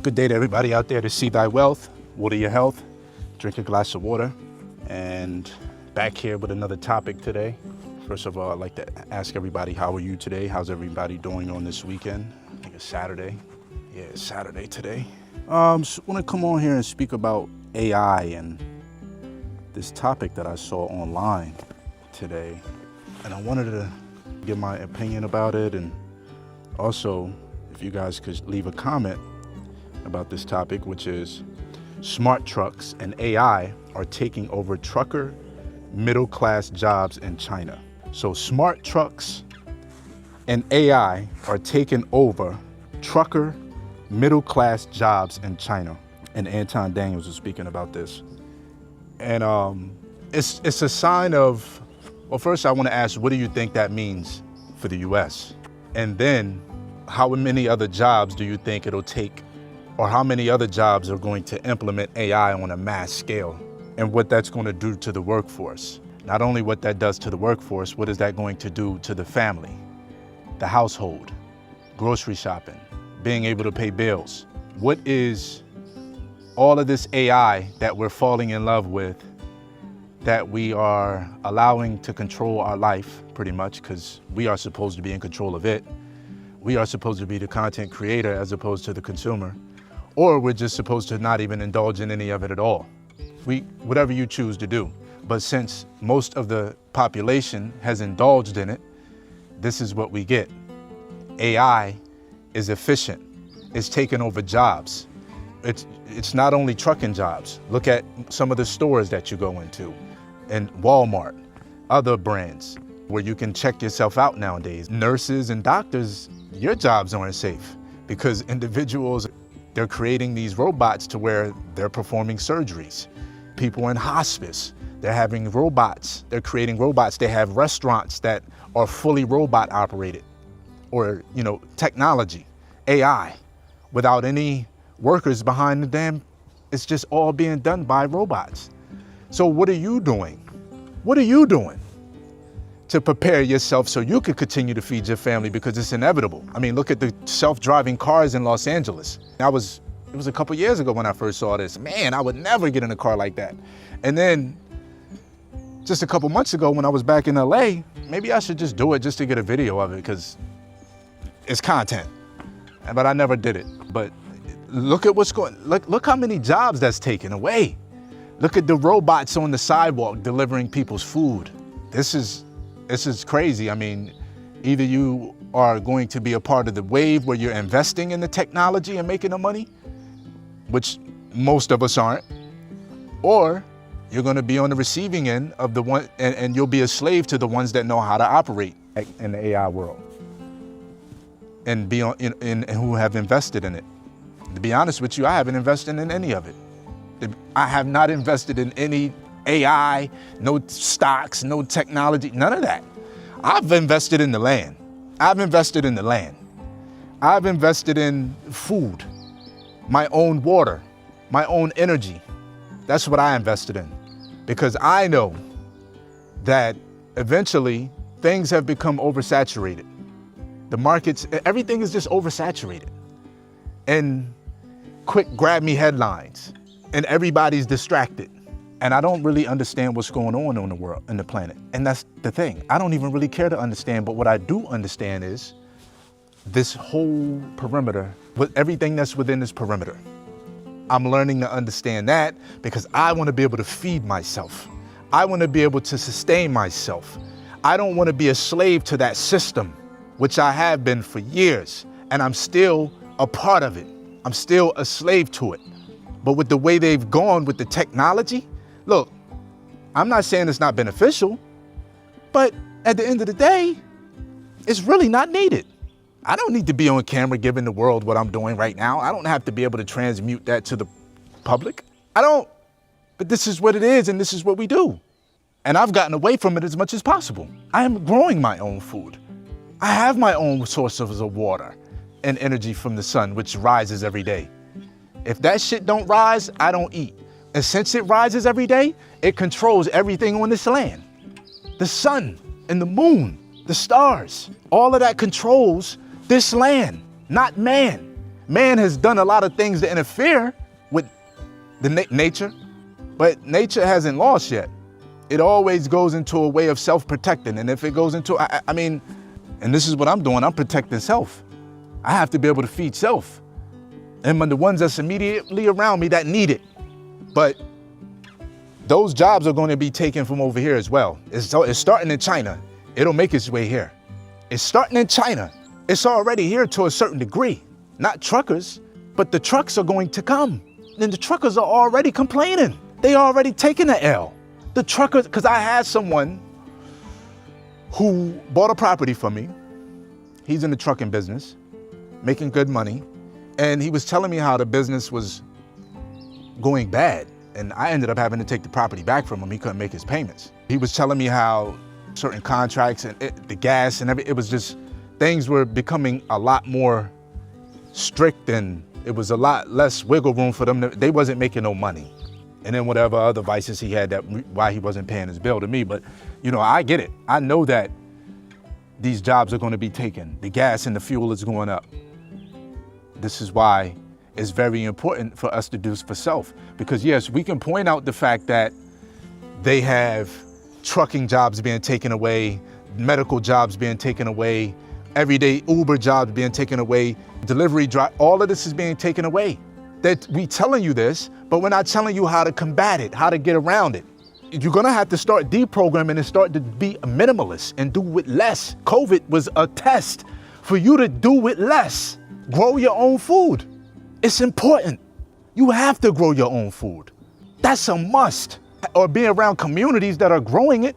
Good day to everybody out there to see thy wealth, water your health, drink a glass of water, and back here with another topic today. First of all, I'd like to ask everybody, how are you today? How's everybody doing on this weekend? I think it's Saturday. Yeah, it's Saturday today. Just want to come on here and speak about AI and this topic that I saw online today. And I wanted to give my opinion about it, and also if you guys could leave a comment about this topic, which is smart trucks and AI are taking over trucker middle class jobs in China. So smart trucks and AI are taking over trucker middle class jobs in China. And Anton Daniels is speaking about this. And it's a sign of, well, first I want to ask, what do you think that means for the US? And then how many other jobs do you think it'll take, or how many other jobs are going to implement AI on a mass scale, and what that's going to do to the workforce? Not only what that does to the workforce, what is that going to do to the family, the household, grocery shopping, being able to pay bills? What is all of this AI that we're falling in love with, that we are allowing to control our life pretty much, because we are supposed to be in control of it. We are supposed to be the content creator as opposed to the consumer, or we're just supposed to not even indulge in any of it at all. Whatever you choose to do. But since most of the population has indulged in it, this is what we get. AI is efficient. It's taken over jobs. It's not only trucking jobs. Look at some of the stores that you go into, and Walmart, other brands where you can check yourself out nowadays. Nurses and doctors, your jobs aren't safe because individuals, they're creating these robots to where they're performing surgeries. People in hospice, they're having robots. They're creating robots. They have restaurants that are fully robot operated, or, technology, AI, without any workers behind the damn, it's just all being done by robots. So what are you doing? What are you doing to prepare yourself so you could continue to feed your family, because it's inevitable? I mean, look at the self-driving cars in Los Angeles. It was a couple years ago when I first saw this. Man, I would never get in a car like that. And then just a couple months ago when I was back in LA, maybe I should just do it just to get a video of it because it's content. But I never did it. But look at look how many jobs that's taken away. Look at the robots on the sidewalk delivering people's food. This is crazy. I mean, either you are going to be a part of the wave where you're investing in the technology and making the money, which most of us aren't, or you're going to be on the receiving end of the one, and you'll be a slave to the ones that know how to operate in the AI world and be and who have invested in it. To be honest with you, I haven't invested in any of it. I have not invested in any AI, no stocks, no technology, none of that. I've invested in the land. I've invested in the land. I've invested in food, my own water, my own energy. That's what I invested in, because I know that eventually things have become oversaturated. The markets, everything is just oversaturated. And quick grab me headlines, and everybody's distracted. And I don't really understand what's going on in the world, in the planet. And that's the thing. I don't even really care to understand, but what I do understand is this whole perimeter, with everything that's within this perimeter. I'm learning to understand that because I want to be able to feed myself. I want to be able to sustain myself. I don't want to be a slave to that system, which I have been for years, and I'm still a part of it. I'm still a slave to it. But with the way they've gone with the technology, look, I'm not saying it's not beneficial, but at the end of the day, it's really not needed. I don't need to be on camera giving the world what I'm doing right now. I don't have to be able to transmute that to the public. I don't, but this is what it is, and this is what we do. And I've gotten away from it as much as possible. I am growing my own food. I have my own sources of water and energy from the sun, which rises every day. If that shit don't rise, I don't eat. And since it rises every day, it controls everything on this land. The sun and the moon, the stars, all of that controls this land, not man. Man has done a lot of things to interfere with the nature, but nature hasn't lost yet. It always goes into a way of self-protecting. And if it goes into, I mean, and this is what I'm doing, I'm protecting self. I have to be able to feed self. And the ones that's immediately around me that need it. But those jobs are going to be taken from over here as well. It's starting in China. It'll make its way here. It's starting in China. It's already here to a certain degree. Not truckers, but the trucks are going to come. And the truckers are already complaining. They already taking the L. The truckers, because I had someone who bought a property from me. He's in the trucking business, making good money. And he was telling me how the business was going bad. And I ended up having to take the property back from him. He couldn't make his payments. He was telling me how certain contracts and the gas and everything, it was just, things were becoming a lot more strict and it was a lot less wiggle room for them. They wasn't making no money. And then whatever other vices he had, that why he wasn't paying his bill to me. But, you know, I get it. I know that these jobs are going to be taken. The gas and the fuel is going up. This is why it's very important for us to do for self. Because yes, we can point out the fact that they have trucking jobs being taken away, medical jobs being taken away, everyday Uber jobs being taken away, delivery drive, all of this is being taken away. That we telling you this, but we're not telling you how to combat it, how to get around it. You're gonna have to start deprogramming and start to be a minimalist and do with less. COVID was a test for you to do with less. Grow your own food. It's important. You have to grow your own food. That's a must. Or be around communities that are growing it,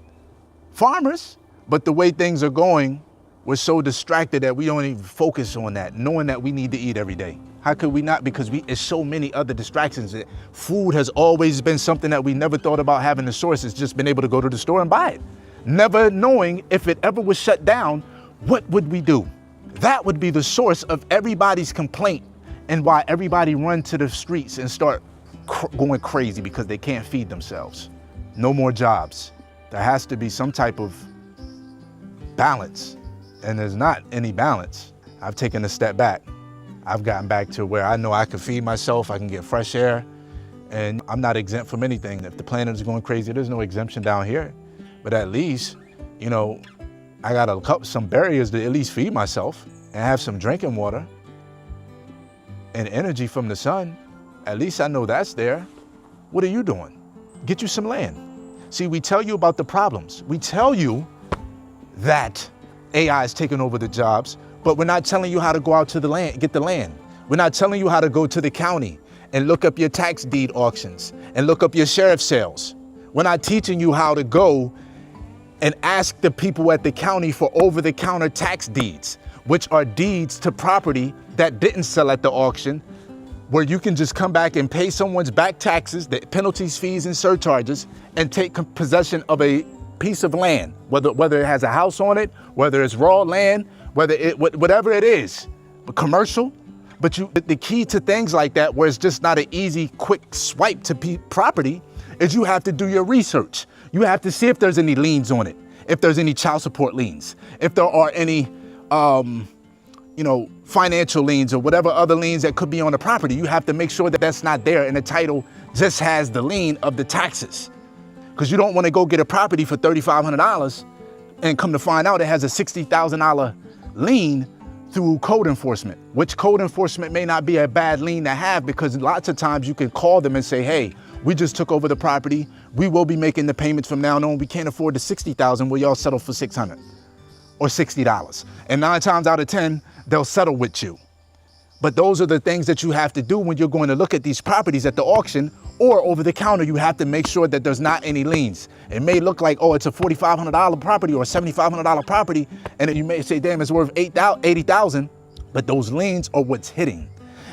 farmers. But the way things are going, we're so distracted that we don't even focus on that, knowing that we need to eat every day. How could we not? Because it's so many other distractions. Food has always been something that we never thought about having the source. It's just been able to go to the store and buy it. Never knowing if it ever was shut down, what would we do? That would be the source of everybody's complaint and why everybody run to the streets and start going crazy because they can't feed themselves. No more jobs. There has to be some type of balance, and there's not any balance. I've taken a step back. I've gotten back to where I know I can feed myself, I can get fresh air, and I'm not exempt from anything. If the planet is going crazy, there's no exemption down here. But at least, you know, I got some barriers to at least feed myself and have some drinking water and energy from the sun. At least I know that's there. What are you doing? Get you some land. See, we tell you about the problems. We tell you that AI is taking over the jobs, but we're not telling you how to go out to the land, get the land. We're not telling you how to go to the county and look up your tax deed auctions and look up your sheriff sales. We're not teaching you how to go and ask the people at the county for over-the-counter tax deeds, which are deeds to property that didn't sell at the auction, where you can just come back and pay someone's back taxes, the penalties, fees, and surcharges, and take possession of a piece of land, whether it has a house on it, whether it's raw land, whatever it is, but commercial. But the key to things like that, where it's just not an easy, quick swipe to property, is you have to do your research. You have to see if there's any liens on it, if there's any child support liens, if there are any, financial liens or whatever other liens that could be on the property. You have to make sure that that's not there and the title just has the lien of the taxes. Because you don't want to go get a property for $3,500 and come to find out it has a $60,000 lien through code enforcement, which code enforcement may not be a bad lien to have, because lots of times you can call them and say, hey, we just took over the property. We will be making the payments from now on. We can't afford the $60,000. Will y'all settle for $600 or $60? And 9 times out of 10, they'll settle with you. But those are the things that you have to do when you're going to look at these properties at the auction or over the counter. You have to make sure that there's not any liens. It may look like, oh, it's a $4,500 property or a $7,500 property, and you may say, damn, it's worth $80,000, but those liens are what's hitting.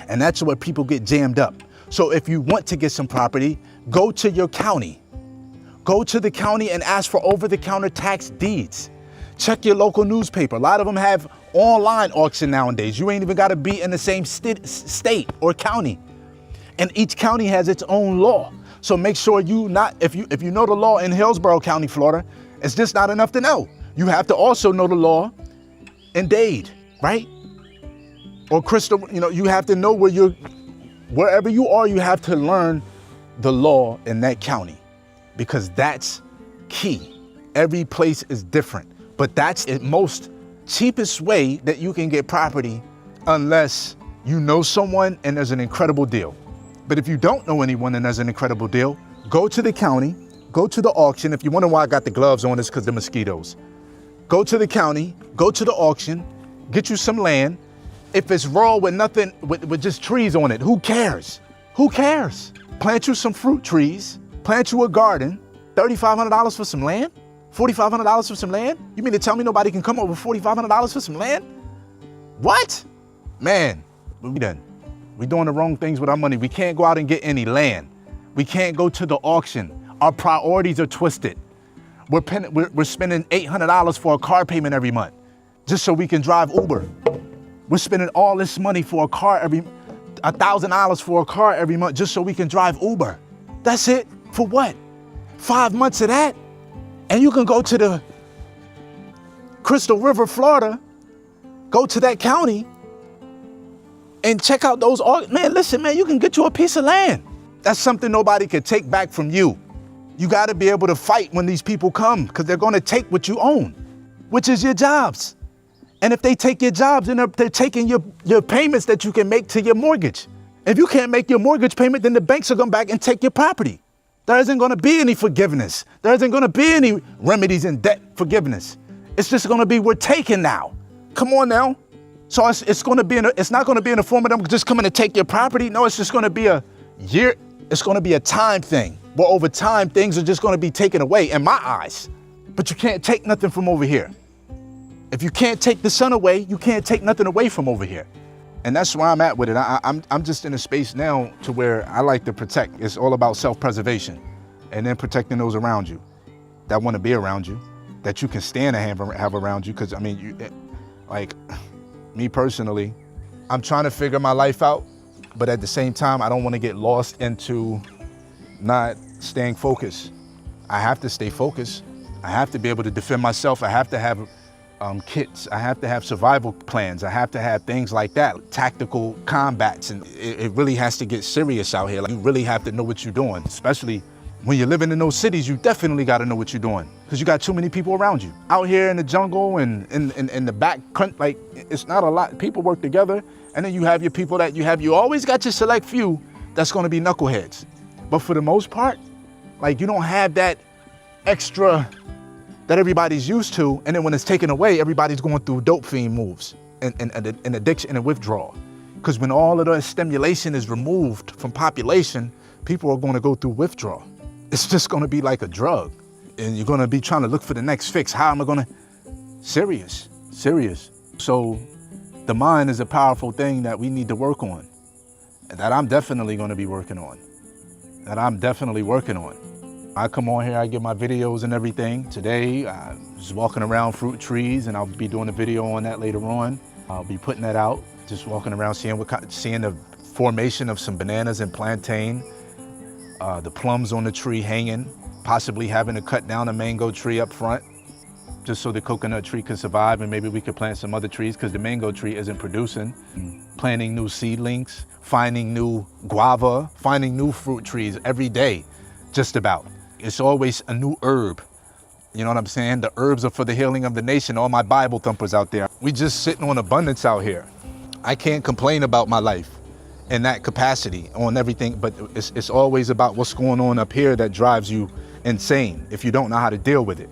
And that's where people get jammed up. So if you want to get some property, go to your county. Go to the county and ask for over-the-counter tax deeds. Check your local newspaper. A lot of them have online auction nowadays. You ain't even got to be in the same state or county. And each county has its own law. So make sure if you know the law in Hillsborough County, Florida, it's just not enough to know. You have to also know the law in Dade, right? Or Crystal, you have to know wherever you are, you have to learn the law in that county, because that's key. Every place is different, but that's the most cheapest way that you can get property, unless you know someone and there's an incredible deal. But if you don't know anyone and there's an incredible deal, go to the county, go to the auction. If you wonder why I got the gloves on, it's because the mosquitoes. Go to the county, go to the auction, get you some land. If it's raw with nothing, with just trees on it, who cares? Who cares? Plant you some fruit trees, plant you a garden, $3,500 for some land? $4,500 for some land? You mean to tell me nobody can come up with $4,500 for some land? What? Man, we done. We're doing the wrong things with our money. We can't go out and get any land. We can't go to the auction. Our priorities are twisted. We're spending $800 for a car payment every month just so we can drive Uber. We're spending all this money for a car $1,000 for a car every month just so we can drive Uber. That's it. For what? 5 months of that? And you can go to the Crystal River, Florida, go to that county and check out those. Man, listen, man, you can get you a piece of land. That's something nobody can take back from you. You got to be able to fight when these people come, because they're going to take what you own, which is your jobs. And if they take your jobs, then they're taking your payments that you can make to your mortgage. If you can't make your mortgage payment, then the banks will come back and take your property. There isn't going to be any forgiveness. There isn't going to be any remedies in debt forgiveness. It's just going to be, we're taking now. Come on now. So it's going to be it's not going to be in the form of them just coming to take your property. No, it's just going to be a year. It's going to be a time thing. Where over time, things are just going to be taken away in my eyes. But you can't take nothing from over here. If you can't take the sun away, you can't take nothing away from over here. And that's where I'm at with it. I'm just in a space now to where I like to protect. It's all about self-preservation, and then protecting those around you that want to be around you, that you can stand and have around you. Because I mean, me personally, I'm trying to figure my life out, but at the same time, I don't want to get lost into not staying focused. I have to stay focused. I have to be able to defend myself. I have to have kits. I have to have survival plans. I have to have things like that, tactical combats. And it really has to get serious out here. Like, you really have to know what you're doing, especially when you're living in those cities. You definitely got to know what you're doing, because you got too many people around you. Out here in the jungle and in the back country, like, it's not a lot. People work together, and then you have your people that you always got your select few that's going to be knuckleheads. But for the most part, like, you don't have that extra that everybody's used to, and then when it's taken away, everybody's going through dope fiend moves and addiction and withdrawal. Because when all of the stimulation is removed from population, people are going to go through withdrawal. It's just going to be like a drug, and you're going to be trying to look for the next fix. How am I going to? Serious. So the mind is a powerful thing that we need to work on, and that I'm definitely going to be working on. I come on here, I get my videos and everything. Today, I was walking around fruit trees, and I'll be doing a video on that later on. I'll be putting that out, just walking around, seeing the formation of some bananas and plantain, the plums on the tree hanging, possibly having to cut down a mango tree up front, just so the coconut tree can survive, and maybe we could plant some other trees because the mango tree isn't producing. Planting new seedlings, finding new guava, finding new fruit trees every day, just about. It's always a new herb. You know what I'm saying? The herbs are for the healing of the nation. All my Bible thumpers out there. We just sitting on abundance out here. I can't complain about my life in that capacity on everything, but it's always about what's going on up here that drives you insane if you don't know how to deal with it.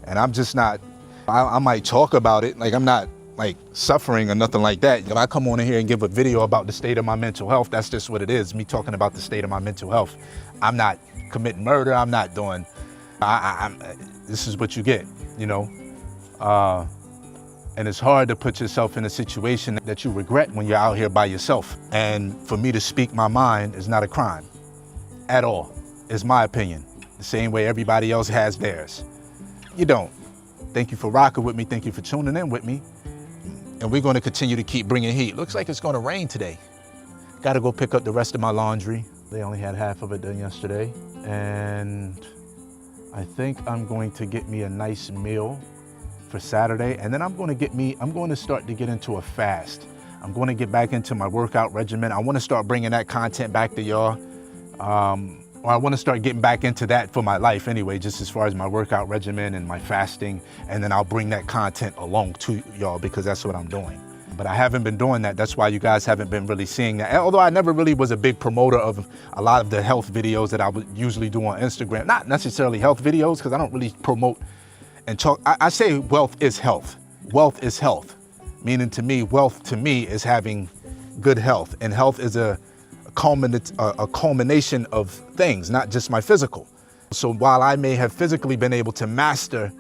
And I'm just not, I might talk about it, like I'm not like suffering or nothing like that. If I come on in here and give a video about the state of my mental health, that's just what it is, me talking about the state of my mental health. I'm not committing murder, I'm not doing, this is what you get, you know? And it's hard to put yourself in a situation that you regret when you're out here by yourself. And for me to speak my mind is not a crime at all, is my opinion. The same way everybody else has theirs. You don't. Thank you for rocking with me. Thank you for tuning in with me. And we're going to continue to keep bringing heat. Looks like it's going to rain today. Got to go pick up the rest of my laundry. They only had half of it done yesterday. And I think I'm going to get me a nice meal for Saturday. And then I'm going to start to get into a fast. I'm going to get back into my workout regimen. I want to start bringing that content back to y'all. Or I want to start getting back into that for my life anyway, just as far as my workout regimen and my fasting. And then I'll bring that content along to y'all because that's what I'm doing. But I haven't been doing that. That's why you guys haven't been really seeing that. Although I never really was a big promoter of a lot of the health videos that I would usually do on Instagram. Not necessarily health videos, because I don't really promote and talk. I say wealth is health. Wealth is health. Meaning to me, wealth to me is having good health. And health is a culmination of things, not just my physical. So while I may have physically been able to master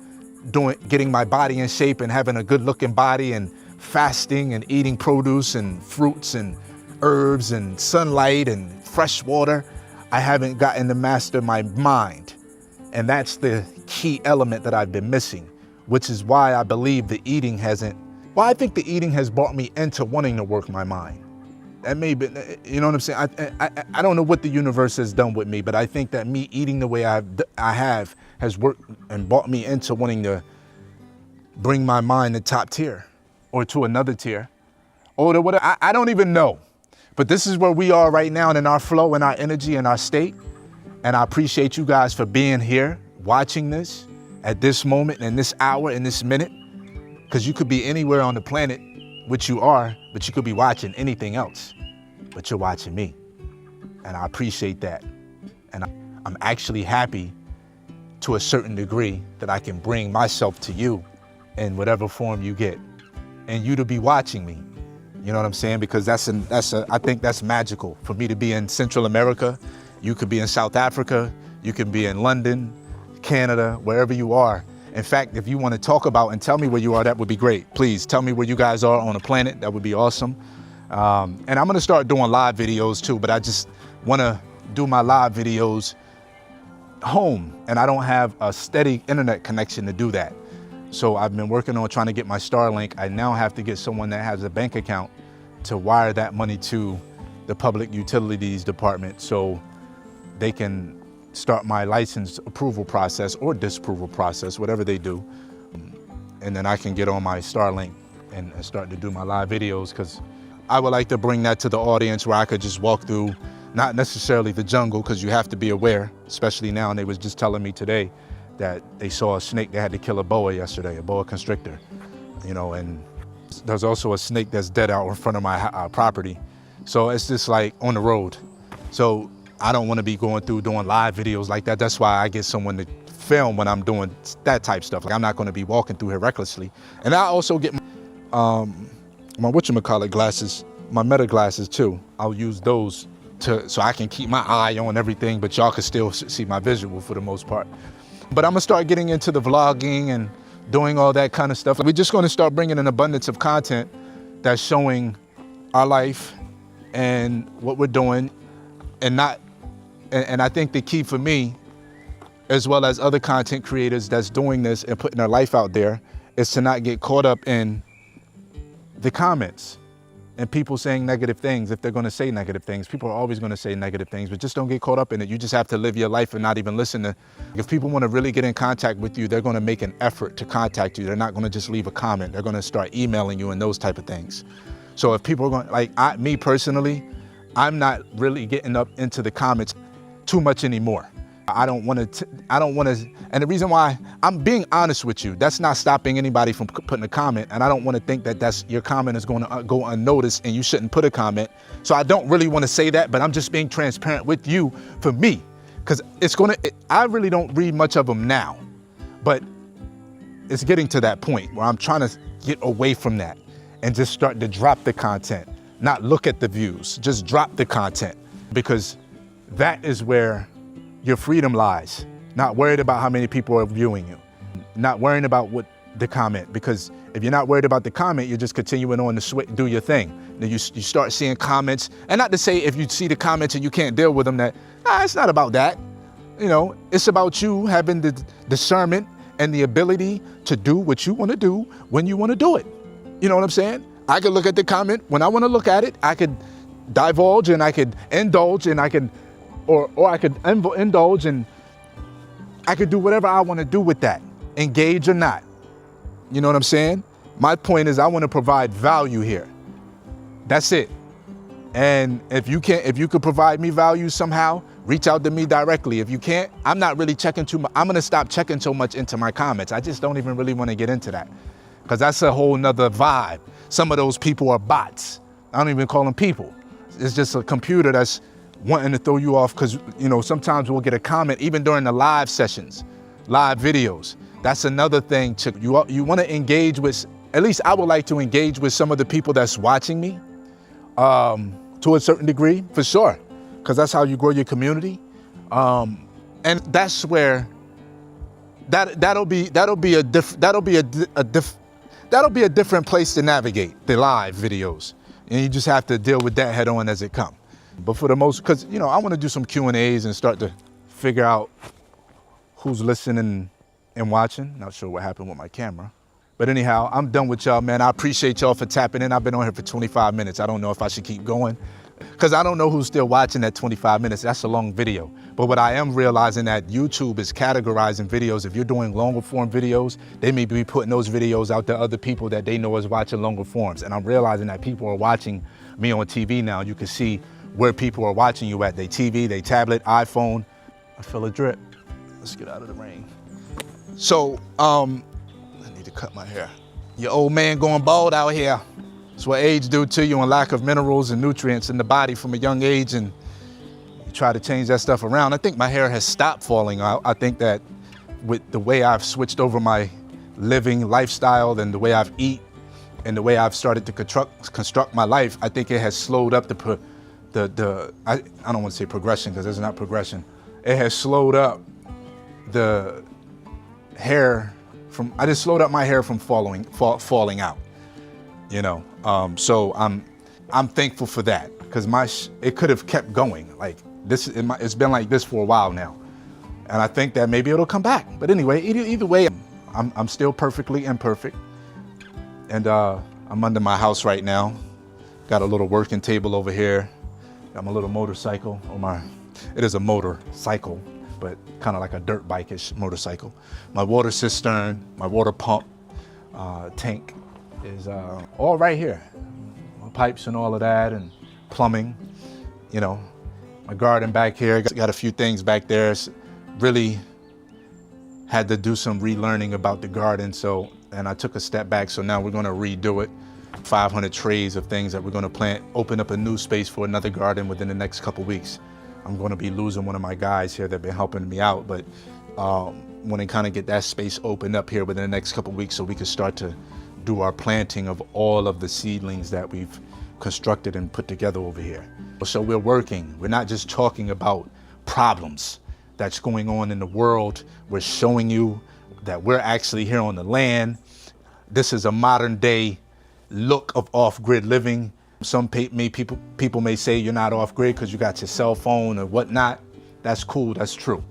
getting my body in shape and having a good looking body and fasting and eating produce and fruits and herbs and sunlight and fresh water, I haven't gotten to master my mind. And that's the key element that I've been missing, which is why I believe the eating hasn't, well, I think the eating has brought me into wanting to work my mind. That may be, you know what I'm saying? I don't know what the universe has done with me, but I think that me eating the way I have has worked and brought me into wanting to bring my mind to top tier or to another tier or to whatever. I don't even know. But this is where we are right now in our flow and our energy and our state. And I appreciate you guys for being here, watching this at this moment, in this hour, in this minute, because you could be anywhere on the planet, which you are, but you could be watching anything else, but you're watching me. And I appreciate that. And I'm actually happy to a certain degree that I can bring myself to you in whatever form you get and you to be watching me. You know what I'm saying? Because I think that's magical for me to be in Central America. You could be in South Africa. You can be in London, Canada, wherever you are. In fact, if you want to talk about and tell me where you are, that would be great. Please tell me where you guys are on the planet. That would be awesome. And I'm going to start doing live videos too, but I just want to do my live videos home. And I don't have a steady internet connection to do that. So I've been working on trying to get my Starlink. I now have to get someone that has a bank account to wire that money to the Public Utilities Department so they can start my license approval process or disapproval process, whatever they do. And then I can get on my Starlink and start to do my live videos, because I would like to bring that to the audience where I could just walk through, not necessarily the jungle, because you have to be aware, especially now. And they was just telling me today that they saw a snake. They had to kill a boa yesterday, a boa constrictor, you know, and there's also a snake that's dead out in front of my property. So it's just like on the road. So I don't want to be going through doing live videos like that. That's why I get someone to film when I'm doing that type stuff. Like, I'm not going to be walking through here recklessly. And I also get my whatchamacallit glasses, my Meta glasses too. I'll use those so I can keep my eye on everything, but y'all can still see my visual for the most part. But I'm gonna start getting into the vlogging and doing all that kind of stuff. We're just gonna start bringing an abundance of content that's showing our life and what we're doing, and I think the key for me, as well as other content creators that's doing this and putting their life out there, is to not get caught up in the comments and people saying negative things. If they're gonna say negative things, people are always gonna say negative things, but just don't get caught up in it. You just have to live your life and not even listen to. If people wanna really get in contact with you, they're gonna make an effort to contact you. They're not gonna just leave a comment. They're gonna start emailing you and those type of things. So if people are going, me personally, I'm not really getting up into the comments too much anymore. I don't want to, and the reason why, I'm being honest with you, that's not stopping anybody from putting a comment, and I don't want to think that your comment is going to go unnoticed and you shouldn't put a comment. So I don't really want to say that, but I'm just being transparent with you for me, because I really don't read much of them now, but it's getting to that point where I'm trying to get away from that and just start to drop the content, not look at the views, just drop the content, because that is where your freedom lies. Not worried about how many people are viewing you, not worrying about what the comment, because if you're not worried about the comment, you're just continuing on to do your thing. Then you start seeing comments, and not to say if you see the comments and you can't deal with them, that it's not about that. You know, it's about you having the discernment and the ability to do what you want to do when you want to do it. You know what I'm saying? I could look at the comment when I want to look at it. I could divulge and I could indulge and I could, or I could indulge and I could do whatever I want to do with that, engage or not. You know what I'm saying? My point is I want to provide value here. That's it. And if you could provide me value somehow, reach out to me directly. If you can't, I'm not really checking too much. I'm gonna stop checking so much into my comments. I just don't even really want to get into that, because that's a whole nother vibe. Some of those people are bots. I don't even call them people. It's just a computer that's wanting to throw you off, because sometimes we'll get a comment even during the live sessions, live videos. That's another thing. You want to engage with, at least I would like to engage with some of the people that's watching me. To a certain degree, for sure, because that's how you grow your community, and that's where that'll be a different place to navigate the live videos, and you just have to deal with that head on as it comes. But for the most, because I want to do some Q&As and start to figure out who's listening and watching. Not sure what happened with my camera. But anyhow, I'm done with y'all, man. I appreciate y'all for tapping in. I've been on here for 25 minutes. I don't know if I should keep going, because I don't know who's still watching that 25 minutes. That's a long video. But what I am realizing that YouTube is categorizing videos. If you're doing longer form videos, they may be putting those videos out to other people that they know is watching longer forms. And I'm realizing that people are watching me on TV now. You can see where people are watching you at. They TV, they tablet, iPhone. I feel a drip. Let's get out of the rain. So, to cut my hair. Your old man going bald out here. It's what age do to you, and lack of minerals and nutrients in the body from a young age, and you try to change that stuff around. I think my hair has stopped falling out. I think that with the way I've switched over my living lifestyle and the way I've eat and the way I've started to construct my life, I think it has slowed up I don't want to say progression, because there's not progression. It has slowed up the hair I just slowed up my hair from falling out, so I'm thankful for that, because it could have kept going like this. It's been like this for a while now, and I think that maybe it'll come back. But anyway, either way, I'm still perfectly imperfect, and I'm under my house right now. Got a little working table over here. Got my little motorcycle, it is a motorcycle, but kind of like a dirt bike-ish motorcycle. My water cistern, my water pump tank is all right here. My pipes and all of that, and plumbing, my garden back here. Got a few things back there. Really had to do some relearning about the garden, and I took a step back, so now we're gonna redo it. 500 trays of things that we're gonna plant, open up a new space for another garden within the next couple weeks. I'm going to be losing one of my guys here that have been helping me out, but want to kind of get that space opened up here within the next couple weeks, so we can start to do our planting of all of the seedlings that we've constructed and put together over here. So we're working. We're not just talking about problems that's going on in the world. We're showing you that we're actually here on the land. This is a modern day look of off-grid living. Some people may say you're not off-grid because you got your cell phone or whatnot. That's cool, that's true.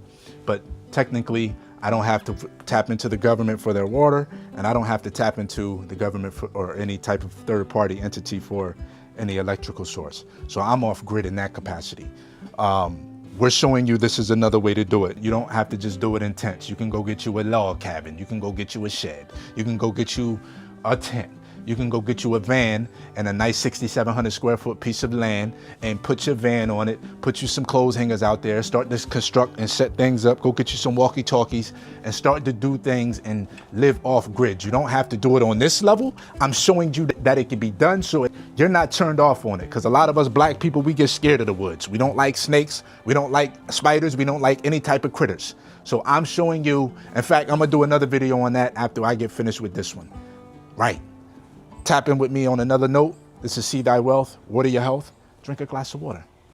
But technically, I don't have to tap into the government for their water, and I don't have to tap into the government or any type of third-party entity for any electrical source. So I'm off-grid in that capacity. We're showing you this is another way to do it. You don't have to just do it in tents. You can go get you a log cabin. You can go get you a shed. You can go get you a tent. You can go get you a van and a nice 6,700 square foot piece of land and put your van on it, put you some clothes hangers out there, start to construct and set things up, go get you some walkie-talkies and start to do things and live off grid. You don't have to do it on this level. I'm showing you that it can be done so you're not turned off on it, because a lot of us black people, we get scared of the woods. We don't like snakes, we don't like spiders, we don't like any type of critters. So I'm showing you, in fact, I'm gonna do another video on that after I get finished with this one. Right. Tap in with me on another note. This is See Thy Wealth, water your health, drink a glass of water.